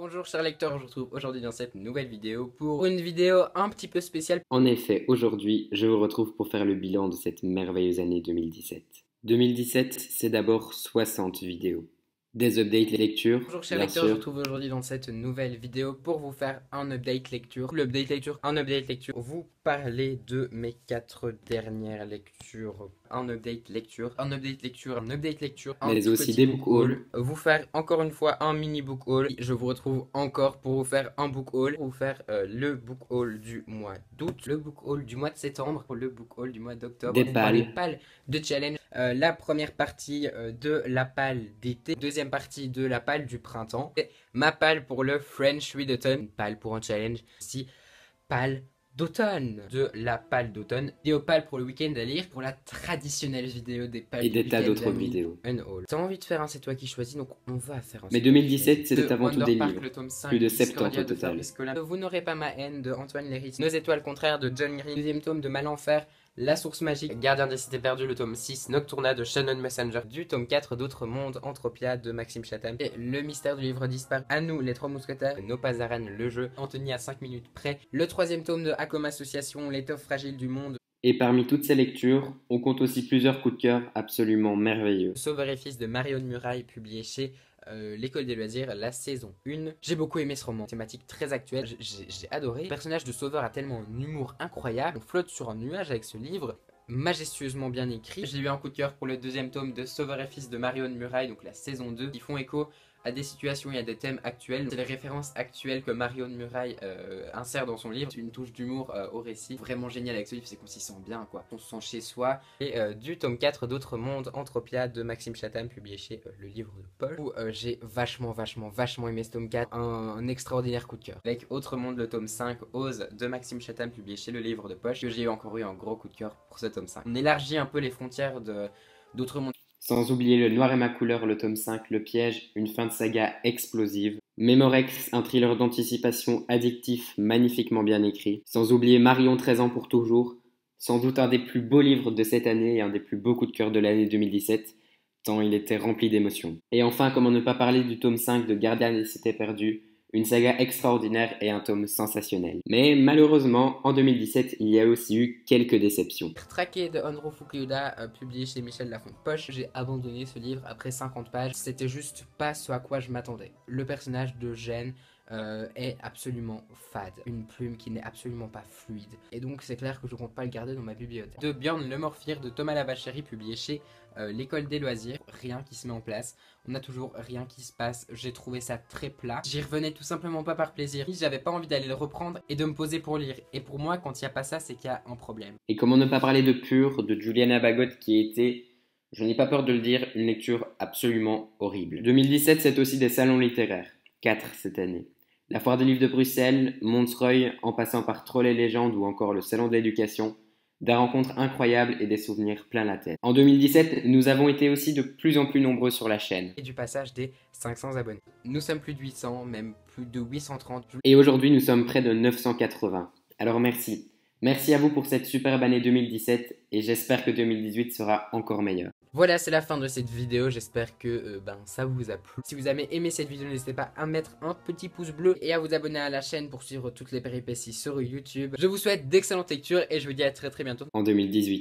Bonjour chers lecteurs, je vous retrouve aujourd'hui dans cette nouvelle vidéo pour une vidéo un petit peu spéciale. En effet, aujourd'hui, je vous retrouve pour faire le bilan de cette merveilleuse année 2017. 2017, c'est d'abord 60 vidéos. Des updates lecture, Bonjour chers bien lecteurs, je vous sûr. retrouve aujourd'hui dans cette nouvelle vidéo pour vous faire un update lecture. L'update lecture, un update lecture, vous parler de mes 4 dernières lectures. Un update lecture, un update lecture, un update lecture, un Mais tout aussi petit des book book haul. hauls. Vous faire encore une fois un mini book haul. Je vous retrouve encore pour vous faire un book haul. Pour vous faire le book haul du mois d'août, le book haul du mois de septembre, le book haul du mois d'octobre. Des Vous parlez pales. pales de challenge. La première partie de la palle d'été, deuxième partie de la palle du printemps, et ma palle pour le French Read Autumn, une palle pour un challenge, si palle d'automne, de la palle d'automne, vidéo palle pour le week-end à lire, pour la traditionnelle vidéo des palles Et du des tas week-end d'autres à lire, vidéos. un haul. T'as envie de faire un c'est toi qui choisis, donc on va faire un Mais c'est toi qui 2017, choisis. c'était De avant tout Wonder des Park, livres. le tome 5, Plus de 70 Discordia au de total. Fabrice Collin, Vous n'aurez pas ma haine de Antoine Léris, Nos étoiles contraires de John Green, deuxième tome de Malenfer, La source magique, Gardien des cités perdues, le tome 6, Nocturna de Shannon Messenger, du tome 4 d'Autres mondes, Entropia de Maxime Chatham, et Le mystère du livre disparu, À nous les trois mousquetaires, Nos pas arènes, le jeu, Anthony à 5 minutes près, le troisième tome de Acom Association, L'étoffe fragile du monde, Et parmi toutes ces lectures, on compte aussi plusieurs coups de cœur absolument merveilleux. Sauveur et fils de Marion de Muraille, publié chez l'École des loisirs, la saison 1. J'ai beaucoup aimé ce roman, thématique très actuelle, j'ai adoré. Le personnage de Sauveur a tellement un humour incroyable, on flotte sur un nuage avec ce livre, majestueusement bien écrit. J'ai eu un coup de cœur pour le deuxième tome de Sauveur et fils de Marion de Muraille, donc la saison 2, qui font écho à des situations et à des thèmes actuels. C'est les références actuelles que Marion de Muraille insère dans son livre. Une touche d'humour au récit. Vraiment génial avec ce livre, c'est qu'on s'y sent bien, quoi. On se sent chez soi. Et du tome 4 d'Autres mondes, Entropia de Maxime Chatham, publié chez Le Livre de Paul, où j'ai vachement aimé ce tome 4. Un extraordinaire coup de cœur. Avec Autres mondes, le tome 5, Ose de Maxime Chatham, publié chez Le Livre de Poche, que j'ai encore eu un gros coup de cœur pour ce tome 5. On élargit un peu les frontières d'Autres mondes. Sans oublier Le Noir et ma couleur, le tome 5, Le piège, une fin de saga explosive. Mémorex, un thriller d'anticipation addictif, magnifiquement bien écrit. Sans oublier Marion, 13 ans pour toujours, sans doute un des plus beaux livres de cette année et un des plus beaux coups de cœur de l'année 2017, tant il était rempli d'émotions. Et enfin, comment ne pas parler du tome 5 de Gardien des cités perdues, une saga extraordinaire et un tome sensationnel. Mais malheureusement, en 2017, il y a aussi eu quelques déceptions. Traqué de Honro Fukuda, publié chez Michel Lafon Poche. J'ai abandonné ce livre après 50 pages. C'était juste pas ce à quoi je m'attendais. Le personnage de Jen est absolument fade. Une plume qui n'est absolument pas fluide. Et donc c'est clair que je compte pas le garder dans ma bibliothèque. De Björn Le Morphir de Thomas Lavachéry, publié chez l'École des loisirs. Rien qui se met en place. On n'a toujours rien qui se passe. J'ai trouvé ça très plat. J'y revenais tout simplement pas par plaisir. J'avais pas envie d'aller le reprendre et de me poser pour lire. Et pour moi, quand il n'y a pas ça, c'est qu'il y a un problème. Et comment ne pas parler de Pur, de Juliana Bagot, qui était, je n'ai pas peur de le dire, une lecture absolument horrible. 2017, c'est aussi des salons littéraires. 4 cette année. La Foire des livres de Bruxelles, Montreuil, en passant par Troll et Légendes ou encore le Salon de l'éducation, des rencontres incroyables et des souvenirs plein la tête. En 2017, nous avons été aussi de plus en plus nombreux sur la chaîne. Et du passage des 500 abonnés. Nous sommes plus de 800, même plus de 830. Et aujourd'hui, nous sommes près de 980. Alors merci. Merci à vous pour cette superbe année 2017 et j'espère que 2018 sera encore meilleur. Voilà, c'est la fin de cette vidéo, j'espère que ça vous a plu. Si vous avez aimé cette vidéo, n'hésitez pas à mettre un petit pouce bleu et à vous abonner à la chaîne pour suivre toutes les péripéties sur YouTube. Je vous souhaite d'excellentes lectures et je vous dis à très bientôt En 2018.